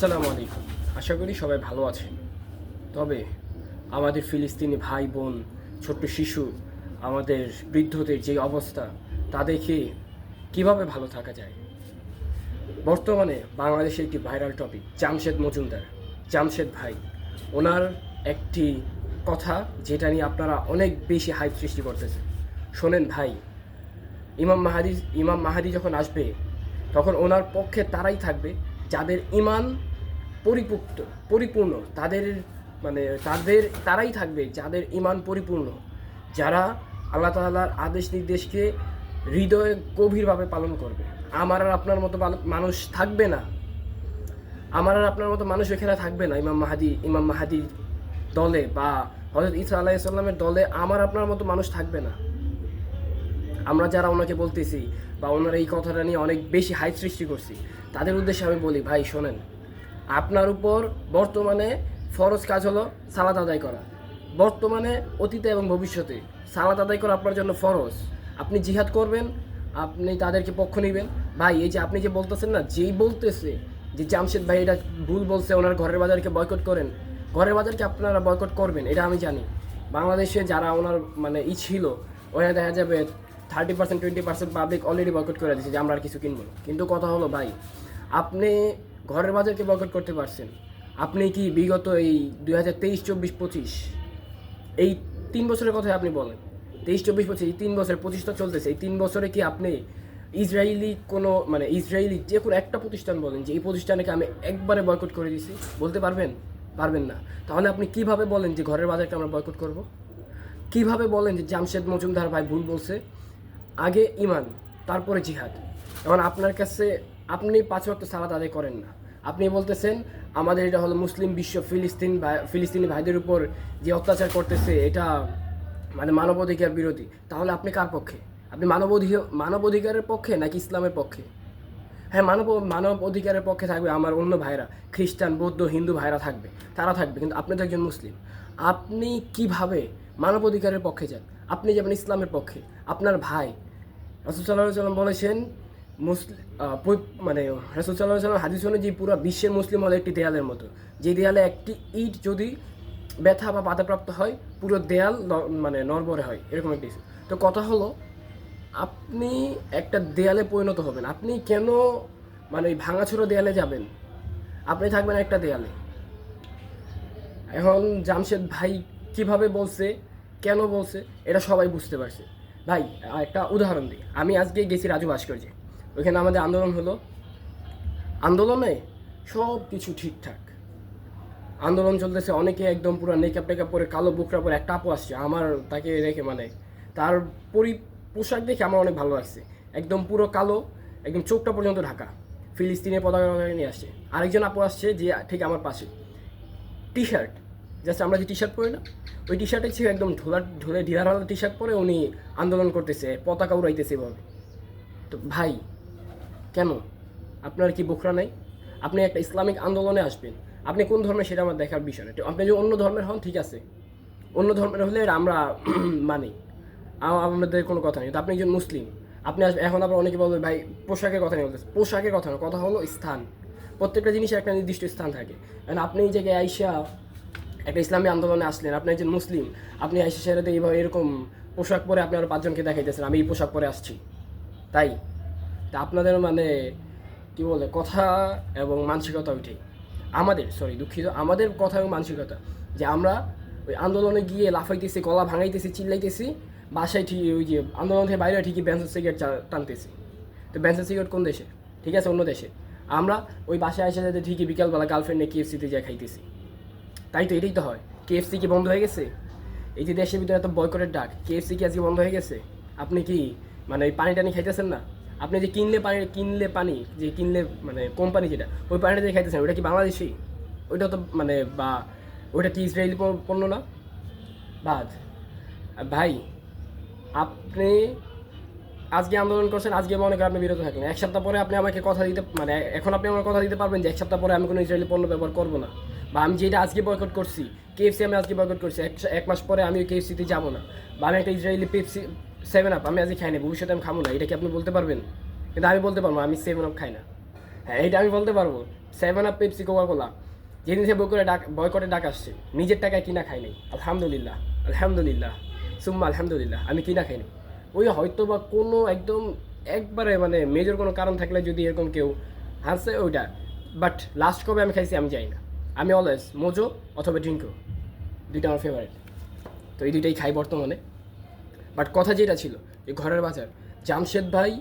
আসসালামু আলাইকুম। আশা করি সবাই ভালো আছেন। তবে আমাদের ফিলিস্তিনি ভাই বোন, ছোট্ট শিশু, আমাদের বৃদ্ধদের যে অবস্থা, তা দেখে কীভাবে ভালো থাকা যায়? বর্তমানে বাংলাদেশে একটি ভাইরাল টপিক জামশেদ মজুমদার, জামশেদ ভাই। ওনার একটি কথা যেটা নিয়ে আপনারা অনেক বেশি হাইপ সৃষ্টি করতেছেন। শোনেন ভাই, ইমাম মাহাদি যখন আসবে, তখন ওনার পক্ষে তারাই থাকবে যাদের ঈমান পরিপূর্ণ, তারাই থাকবে যাদের ঈমান পরিপূর্ণ, যারা আল্লাহ তাআলার আদেশ নির্দেশকে হৃদয়ে গভীরভাবে পালন করবে। আমার আর আপনার মতো মানুষ থাকবে না। আমার আর আপনার মতো মানুষ এখানে থাকবে না ইমাম মাহাদির দলে, বা হযরত ঈসা আলাইহিস সালামের দলে আমার আপনার মতো মানুষ থাকবে না। আমরা যারা ওনাকে বলতেছি বা ওনার এই কথাটা নিয়ে অনেক বেশি হাইপ সৃষ্টি করছি, তাদের উদ্দেশ্যে আমি বলি, ভাই শোনেন, আপনার উপর বর্তমানে ফরজ কাজ হলো সালাত আদায় করা। বর্তমানে, অতীতে এবং ভবিষ্যতে সালাত আদায় করা আপনার জন্য ফরজ। আপনি জিহাদ করবেন, আপনি তাদেরকে পক্ষ নেবেন। ভাই, এই যে আপনি যে বলতেছেন না, যেই বলতেছে যে জামশেদ ভাই এটা ভুল বলছে, ওনার ঘরের বাজারকে বয়কট করেন, ঘরের বাজারকে আপনারা বয়কট করবেন, এটা আমি জানি। বাংলাদেশে যারা ওনার ছিল, ওখানে দেখা যাবে 30% 20% পাবলিক অলরেডি বয়কট করে দিচ্ছে যে আমরা আর কিছু কিনবো না। কিন্তু কথা হলো ভাই, আপনি ঘরের বাজারকে বয়কট করতে পারছেন, আপনি কি বিগত এই 2023, 24, 25 এই 3 বছরের কথাই আপনি বলেন, 23, 24, 25 এই 3 বছর, 25 তো চলতেছে, এই 3 বছরে কি আপনি ইসরায়েলি যে কোনো একটা প্রতিষ্ঠান বলেন যে এই প্রতিষ্ঠানকে আমি একবারে বয়কট করে দিয়েছি, বলতে পারবেন? পারবেন না। তাহলে আপনি কিভাবে বলেন যে ঘরের বাজারকে আমরা বয়কট করব? কিভাবে বলেন যে জামশেদ মজুমদার ভাই ভুল বলছে, আগে ঈমান তারপরে জিহাদ? এখন আপনার কাছে, আপনি 5 ওয়াক্ত সালাত আদায় করেন না, আপনি বলতেছেন আমাদের এটা হলো মুসলিম বিশ্ব, ফিলিস্তিনি ভাইদের উপর যে অত্যাচার করতেছে এটা মানবাধিকার বিরোধী। তাহলে আপনি কার পক্ষে? আপনি মানবাধিকারের পক্ষে নাকি ইসলামের পক্ষে? হ্যাঁ, মানব অধিকারের পক্ষে থাকবে আমার অন্য ভাইরা, খ্রিস্টান, বৌদ্ধ, হিন্দু ভাইরা থাকবে, তারা থাকবে, কিন্তু আপনি তো একজন মুসলিম। আপনি কিভাবে মানব অধিকারের পক্ষে যান? আপনি যাবেন ইসলামের পক্ষে। আপনার ভাই রাসূল সাল্লাল্লাহু আলাইহি ওয়াসাল্লাম বলেছেন, রাসূল সাল্লাল্লাহু আলাইহি ওয়াসাল্লাম হাদিস অনুযায়ী পুরো বিশ্বের মুসলিম হলো একটি দেয়ালের মতো, যে দেয়ালে একটি ইট যদি ব্যথা বা বাধাপ্রাপ্ত হয়, পুরো দেয়াল নড়বড়ে হয়, এরকম একটি। তো কথা হলো, আপনি একটা দেয়ালে পরিণত হবেন, আপনি কেন ভাঙাচোরা দেয়ালে যাবেন? আপনি থাকবেন একটা দেয়ালে। এখন জামশেদ ভাই কিভাবে বলছে, কেন বলছে, এটা সবাই বুঝতে পারছে। ভাই, একটা উদাহরণ দিই। আমি আজকে গেছি রাজু ভাস্কর্যে, ওইখানে আমাদের আন্দোলন হলো। আন্দোলনে সব কিছু ঠিকঠাক, আন্দোলন চলতেছে, অনেকে একদম পুরো মেকআপ টেকআপ পরে, কালো বুকরা পরে। একটা আপু আসছে, আমার তাকে দেখে তার পোশাক দেখে আমার অনেক ভালো লাগছে, একদম পুরো কালো, একদম চোখটা পর্যন্ত ঢাকা, ফিলিস্তিনের পতাকা নিয়ে আসছে। আরেকজন আপু আসছে যে ঠিক আমার পাশে, টি শার্ট, জাস্ট আমরা যে টি শার্ট পরি না, ওই টি শার্টে ছিল একদম ঢিলাঢালা টি শার্ট পরে উনি আন্দোলন করতেছে, পতাকা উড়াইতেছে এভাবে। তো ভাই, কেন? আপনার কি বোখরা নাই? আপনি একটা ইসলামিক আন্দোলনে আসবেন, আপনি কোন ধর্মের সেটা আমার দেখার বিষয় না। আপনি যদি অন্য ধর্মের হন, ঠিক আছে, অন্য ধর্মের হলে আমরা মানি, আমাদের কোনো কথা নেই। তো আপনি একজন মুসলিম, আপনি আসবেন। এখন আবার অনেকে বলবে ভাই পোশাকের কথা নিয়ে বলতেছে, পোশাকের কথা না, কথা হলো স্থান। প্রত্যেকটা জিনিসের একটা নির্দিষ্ট স্থান থাকে। কারণ আপনি এই জায়গায় আইসা একটা ইসলামী আন্দোলনে আসলেন, আপনি একজন মুসলিম, আপনি আইসা সেরাতে এইভাবে এরকম পোশাক পরে আপনি আরও 5 জনকে দেখাইতেছেন আমি এই পোশাক পরে আসছি। তাই তা আপনাদের কি বলে কথা এবং মানসিকতা উঠে, আমাদের কথা এবং মানসিকতা, যে আমরা ওই আন্দোলনে গিয়ে লাফাইতেছি, গলা ভাঙাইতেছি, চিল্লাইতেছি, বাসায় ঠিক ওই যে আন্দোলন থেকে বাইরে ঠিকই বেঞ্চের সিগারেট টানতেছি। তো বেঞ্চের সিগারেট কোন দেশে? ঠিক আছে, অন্য দেশে। আমরা ওই বাসায় এসে যাতে ঠিকই বিকালবেলা গার্লফ্রেন্ডে KFC-তে যা খাইতেছি। তাই তো, এটাই তো হয়। KFC কি বন্ধ হয়ে গেছে? এই যে দেশের ভিতরে এত বয়কটের ডাক, KFC কি আজকে বন্ধ হয়ে গেছে? আপনি কি এই পানি টানি খাইতেছেন না? আপনি যে কিনলে পানি যে কোম্পানি যেটা, ওই পানিটা যে খাইতেছেন, ওইটা কি বাংলাদেশি? ওইটা তো বা ওইটা কি ইসরায়েলি পণ্য না? বাদ। ভাই, আপনি আজকে আন্দোলন করছেন, আজকে মনে করেন আপনি বিরত থাকেন, 1 সপ্তাহ পরে আপনি আমাকে কথা দিতে এখন আপনি আমার কথা দিতে পারবেন যে 1 সপ্তাহ পরে আমি কোনো ইসরায়েলি পণ্য ব্যবহার করবো না? বা আমি যেটা আজকে বয়কট করছি, KFC আমি আজকে বয়কট করছি, 1 মাস পরে আমি KFC-তে যাবো না। বা আমি একটা ইসরায়েলি পেপসি 7 আপ আমি আজকে খাই না, ভবিষ্যতে আমি খাবো না, এটা কি আপনি বলতে পারবেন? কিন্তু আমি বলতে পারবো আমি 7 আপ খাই না। হ্যাঁ, এইটা আমি বলতে পারবো। 7 আপ, পেপসি, কোকা কোলা যেদিন সে বয়কটে ডাক আসছে, নিজের টাকায় কিনা খাই নাই। আলহামদুলিল্লাহ, আলহামদুলিল্লাহ, সুম্মা আলহামদুলিল্লাহ, আমি কিনা খাই নাই। ওই হয়তো বা কোনো একদম একবারে মানে মেজর কোনো কারণ থাকলে যদি এরকম কেউ হাসছে ওইটা, বাট লাস্ট কবে আমি খাইছি আমি জানি না। আমি অলওয়েজ মোজো অথবা ড্রিঙ্কো, দুইটা আমার ফেভারিট। তো এই দুইটাই খাই বর্তমানে। বাট কথা যেটা ছিল যে ঘরের বাজার, জামশেদ ভাই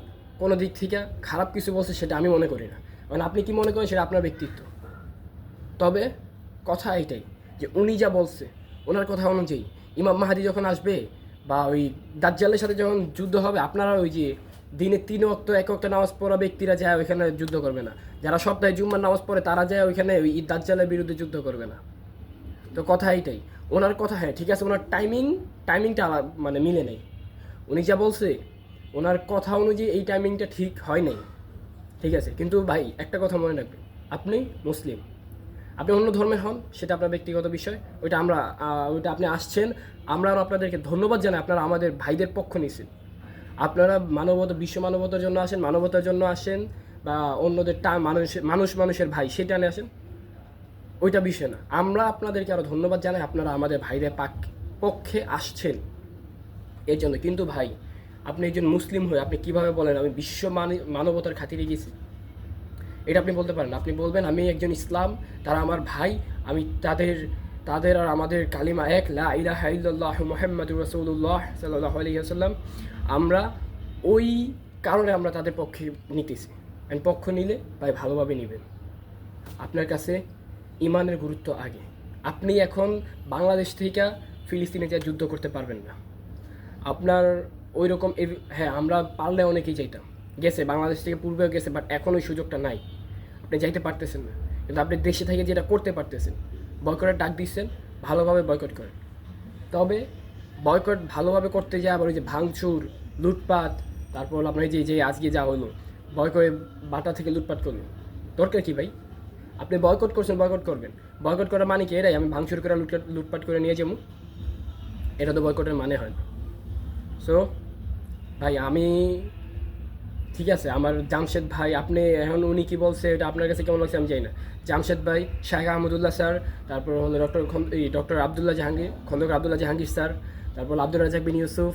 কোনো দিক থেকে খারাপ কিছু বলছে সেটা আমি মনে করি না। মানে আপনি কি মনে করেন সেটা আপনার ব্যক্তিত্ব। তবে কথা এইটাই যে উনি যা বলছে, ওনার কথা অনুযায়ী ইমাম মাহাদি যখন আসবে বা ওই দাজ্জালের সাথে যখন যুদ্ধ হবে, আপনারা ওই যে দিনে 3 ওয়াক্ত 1 ওয়াক্ত নামাজ পড়া ব্যক্তিরা যায় ওইখানে যুদ্ধ করবে না। যারা সপ্তাহে জুম্মার নামাজ পড়ে তারা যায় ওইখানে ওই দাজ্জালের বিরুদ্ধে যুদ্ধ করবে না। তো কথা এইটাই, ওনার কথা হ্যাঁ ঠিক আছে, ওনার টাইমিংটা মানে মিলে নেই। উনি যা বলছে ওনার কথা অনুযায়ী এই টাইমিংটা ঠিক হয় নাই, ঠিক আছে। কিন্তু ভাই একটা কথা মনে রাখবেন, আপনি মুসলিম, আপনি অন্য ধর্মের হন সেটা আপনার ব্যক্তিগত বিষয়, ওইটা আপনি আসছেন, আমরাও আপনাদেরকে ধন্যবাদ জানাই, আপনারা আমাদের ভাইদের পক্ষ নিয়েছেন। আপনারা বিশ্ব মানবতার জন্য আসেন, মানবতার জন্য আসেন, বা অন্যদের মানুষের ভাই সেটা নিয়ে আসেন, ওইটা বিষয় না। আমরা আপনাদেরকে আরও ধন্যবাদ জানাই, আপনারা আমাদের ভাইদের পক্ষে আসছেন এর জন্য। কিন্তু ভাই আপনি একজন মুসলিম হয়ে আপনি কীভাবে বলেন আমি বিশ্ব মানবতার খাতিরে গেছি? এটা আপনি বলতে পারেন। আপনি বলবেন আমি একজন ইসলাম, তারা আমার ভাই, আমি তাদের আর আমাদের কালিমা এক, লা ইলাহা ইল্লাল্লাহ মুহাম্মাদুর রাসূলুল্লাহ সাল্লাল্লাহু আলাইহি ওয়াসাল্লাম। আমরা ওই কারণে আমরা তাদের পক্ষে নিতেছি। অ্যান্ড পক্ষ নিলে ভাই ভালোভাবে নেবেন। আপনার কাছে ইমানের গুরুত্ব আগে। আপনি এখন বাংলাদেশ থেকে ফিলিস্তিনে যা যুদ্ধ করতে পারবেন না। আপনার ওই রকম হ্যাঁ, আমরা পারলে অনেকেই যাইতাম, গেছে বাংলাদেশ থেকে পূর্বেও গেছে, বাট এখন ওই সুযোগটা নাই, আপনি যাইতে পারতেছেন না। কিন্তু আপনি দেশে থেকে যেটা করতে পারতেছেন, বয়কটের ডাক দিচ্ছেন, ভালোভাবে বয়কট করেন। তবে বয়কট ভালোভাবে করতে যায় আবার ওই যে ভাঙচুর, লুটপাট, তারপর আপনার যে আজকে যা হলো বয়কটে বাটা থেকে লুটপাট করলো, দরকার কি ভাই? আপনি বয়কট করছেন, বয়কট করবেন। বয়কট করার মানে কি এরাই আমি ভাঙচুর করে লুটপাট করে নিয়ে যাবো? এটা তো বয়কটের মানে হয় না। সো ভাই আমি ঠিক আছে, আমার জামশেদ ভাই, আপনি এখন উনি কী বলছে এটা আপনার কাছে কেমন লাগছে আমি জানি না। জামশেদ ভাই, শাহেখ আহমদুল্লাহ স্যার, তারপর হলো ডক্টর আবদুল্লাহ জাহাঙ্গীর, খন্দকার আবদুল্লাহ জাহাঙ্গীর স্যার, তারপর আব্দুর রাজাক বিন ইউসুফ,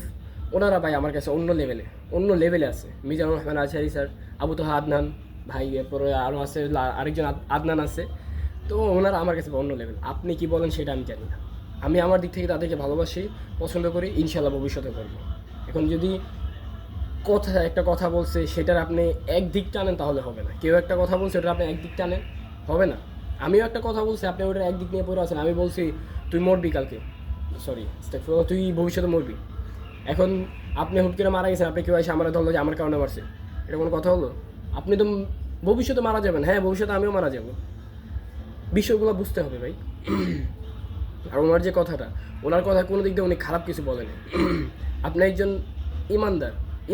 ওনারা ভাই আমার কাছে অন্য লেভেলে আছে। মিজানুর রহমান আজহারি স্যার, আবু তোহা আদনান ভাই, এরপরে আরও আছে আরেকজন আদনান আছে। তো ওনারা আমার কাছে অন্য লেভেল। আপনি কি বলেন সেটা আমি জানি না। আমি আমার দিক থেকে তাদেরকে ভালোবাসি, পছন্দ করি, ইনশাল্লাহ ভবিষ্যতে করবো। এখন যদি একটা কথা বলছে সেটার আপনি একদিক টানেন তাহলে হবে না। কেউ একটা কথা বলছে ওটা আপনি একদিক টানেন, হবে না। আমিও একটা কথা বলছি, আপনি ওটার একদিক নিয়ে পড়ে আছেন। আমি বলছি তুই মরবি কালকে, তুই ভবিষ্যতে মরবি। এখন আপনি হুট করে মারা গেছেন, আপনি কেউ এসে আমার ধরলো যে আমার কারণে মারছে, এটা কোনো কথা হলো? আপনি তো ভবিষ্যতে মারা যাবেন, হ্যাঁ ভবিষ্যতে আমিও মারা যাব। বিষয়গুলো বুঝতে হবে ভাই। আর ওনার যে কথাটা, ওনার কথা কোনো দিক দিয়ে উনি খারাপ কিছু বলেনি। আপনি একজন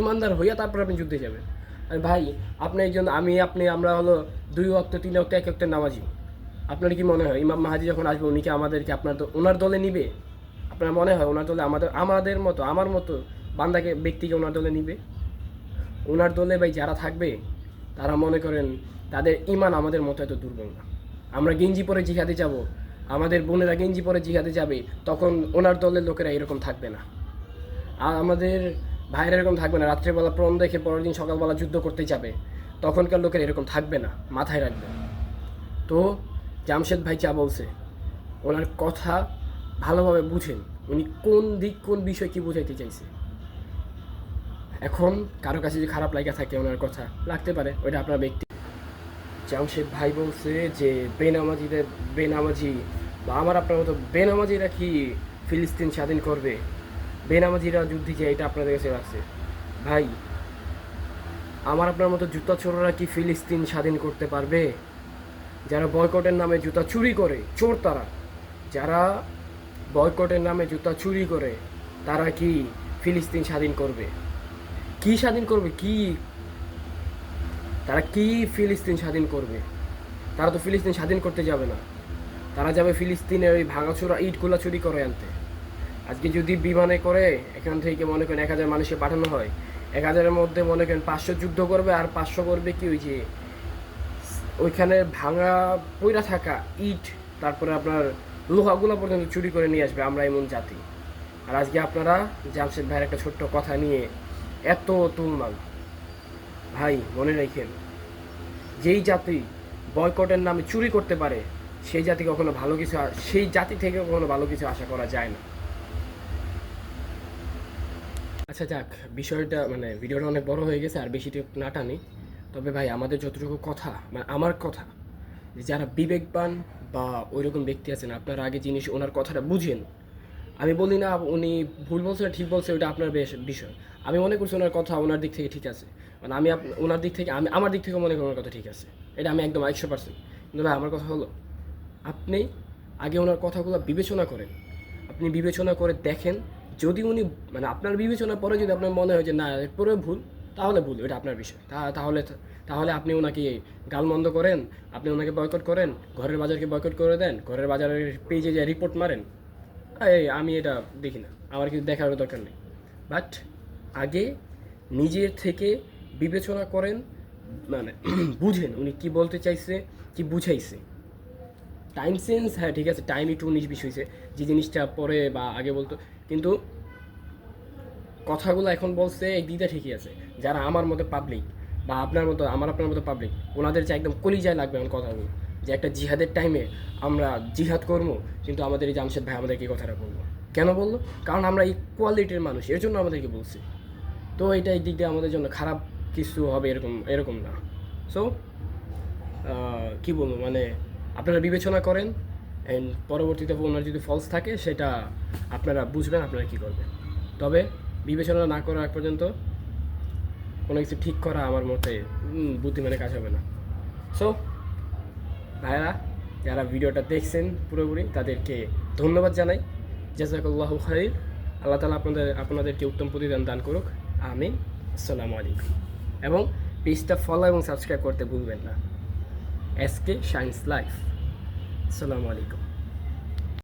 ইমানদার হইয়া তারপর আপনি যুদ্ধে যাবেন। আর ভাই আপনি একজন, আমরা হলো 2 ওয়াক্ত 3 ওয়াক্ত 1 ওয়াক্তের নামাজি। আপনার কি মনে হয় ইমাম মাহাদি যখন আসবে উনি কি আমাদেরকে ওনার দলে নিবে? আপনার মনে হয় ওনার দলে আমাদের মতো আমার মতো ব্যক্তিকে ওনার দলে নিবে? ওনার দলে ভাই যারা থাকবে তারা মনে করেন তাদের ইমান আমাদের মতো এত দুর্বল না। আমরা গেঞ্জি পরে জিহাদে যাব, আমাদের বোনেরা গেঞ্জি পরে জিহাদে যাবে, তখন ওনার দলের লোকেরা এরকম থাকবে না। আর আমাদের ভাইরা এরকম থাকবে না, রাত্রেবেলা প্রণ দেখে পরের দিন সকালবেলা যুদ্ধ করতে যাবে, তখনকার লোকের এরকম থাকবে না, মাথায় রাখবেন। তো জামশেদ ভাই যা বলছে ওনার কথা ভালোভাবে বুঝেন, উনি কোন বিষয় কি বুঝাইতে চাইছে। এখন কারো কাছে যদি খারাপ লাগা থাকে ওনার কথা, লাগতে পারে, ওইটা আপনার ব্যক্তি। জামশেদ ভাই বলছে যে বেনামাজি বা আমার আপনার মতো বেনামাজিরা কি ফিলিস্তিন স্বাধীন করবে, বেনামাজিরা যুদ্ধে যায়, এটা আপনাদের কাছে লাগছে। ভাই আমার আপনার মতো জুতা চোররা কি ফিলিস্তিন স্বাধীন করতে পারবে? যারা বয়কটের নামে জুতা চুরি করে, চোর তারা, যারা বয়কটের নামে জুতা চুরি করে, তারা কি ফিলিস্তিন স্বাধীন করবে? কি স্বাধীন করবে? তারা কি ফিলিস্তিন স্বাধীন করবে? তারা তো ফিলিস্তিন স্বাধীন করতে যাবে না, তারা যাবে ফিলিস্তিনের ওই ভাঙাচোরা ইটগুলা চুরি করে আনতে। আজকে যদি বিমানে করে এখান থেকে মনে করেন 1000 মানুষকে পাঠানো হয়, 1000-এর মধ্যে মনে করেন 500 যুদ্ধ করবে, আর 500 করবে কি ওই যে ওইখানে ভাঙা পইরা থাকা ইট, তারপরে আপনার লোহাগুলো পর্যন্ত চুরি করে নিয়ে আসবে। আমরা এমন জাতি। আর আজকে আপনারা জামশেদ ভাইয়ের একটা ছোট্ট কথা নিয়ে এত তুলমাল। ভাই মনে রাখেন, যেই জাতি বয়কটের নামে চুরি করতে পারে সেই জাতি কখনো ভালো কিছু, সেই জাতি থেকে কখনো ভালো কিছু আশা করা যায় না। আচ্ছা যাক, বিষয়টা মানে ভিডিওটা অনেক বড় হয়ে গেছে, আর বেশি না টানি। তবে ভাই আমাদের যতটুকু কথা, মানে আমার কথা, যারা বিবেকবান বা ওইরকম ব্যক্তি আছেন, আপনারা আগে জিনিস ওনার কথাটা বুঝেন। আমি বলি না উনি ভুল বলছে না ঠিক বলছে, ওটা আপনার বেশ বিষয়। আমি মনে করছি ওনার কথা ওনার দিক থেকে ঠিক আছে, মানে আমি ওনার দিক থেকে, আমি আমার দিক থেকে মনে করি ওনার কথা ঠিক আছে, এটা আমি একদম 100%। কিন্তু ভাই আমার কথা হলো, আপনি আগে ওনার কথাগুলো বিবেচনা করেন। আপনি বিবেচনা করে দেখেন, যদি উনি মানে আপনার বিবেচনার পরে যদি আপনার মনে হয় যে না এরপরে ভুল, তাহলে ভুল, এটা আপনার বিষয়। তাহলে তাহলে আপনি ওনাকে গালমন্দ করেন, আপনি ওনাকে বয়কট করেন, ঘরের বাজারকে বয়কট করে দেন, ঘরের বাজারের পেজে যে রিপোর্ট মারেন। এই আমি এটা দেখি না, আমার কিছু দেখার দরকার নেই। বাট আগে নিজের থেকে বিবেচনা করেন, মানে বুঝেন উনি কি বলতে চাইছে, কি বুঝাইছে। টাইম সেন্স, হ্যাঁ ঠিক আছে, টাইম একটু 19-20 হয়েছে, যে জিনিসটা পরে বা আগে বলতো, কিন্তু কথাগুলো এখন বলছে একদিকটা ঠিকই আছে। যারা আমার মতো পাবলিক বা আপনার মতো, আপনার মতো পাবলিক, ওনাদের যে একদম কলিজায় লাগবে আমার কথাগুলো, যে একটা জিহাদের টাইমে আমরা জিহাদ করবো, কিন্তু আমাদের এই জামশেদ ভাই আমাদেরকে এই কথাটা বলবো। কেন বললো? কারণ আমরা ইকুয়ালিটির মানুষ, এর জন্য আমাদেরকে বলছি। তো এটা এই দিক দিয়ে আমাদের জন্য খারাপ কিছু হবে এরকম এরকম না। সো কী বলবো, মানে আপনারা বিবেচনা করেন, অ্যান্ড পরবর্তীতে ওনার যদি ফলস থাকে সেটা আপনারা বুঝবেন আপনারা কী করবেন। তবে বিবেচনা না করার আগ পর্যন্ত কোনো কিছু ঠিক করা আমার মতে বুদ্ধিমানের কাজ হবে না। সো ভাইরা যারা ভিডিওটা দেখছেন পুরোপুরি, তাদেরকে ধন্যবাদ জানাই। জাযাকাল্লাহু খাইর। আল্লাহ তাআলা আপনাদেরকে উত্তম প্রতিদান দান করুক। আমিন। আসসালামু আলাইকুম। এবং পেজটা ফলো এবং সাবস্ক্রাইব করতে ভুলবেন না। SK shines life. আসসালামু আলাইকুম।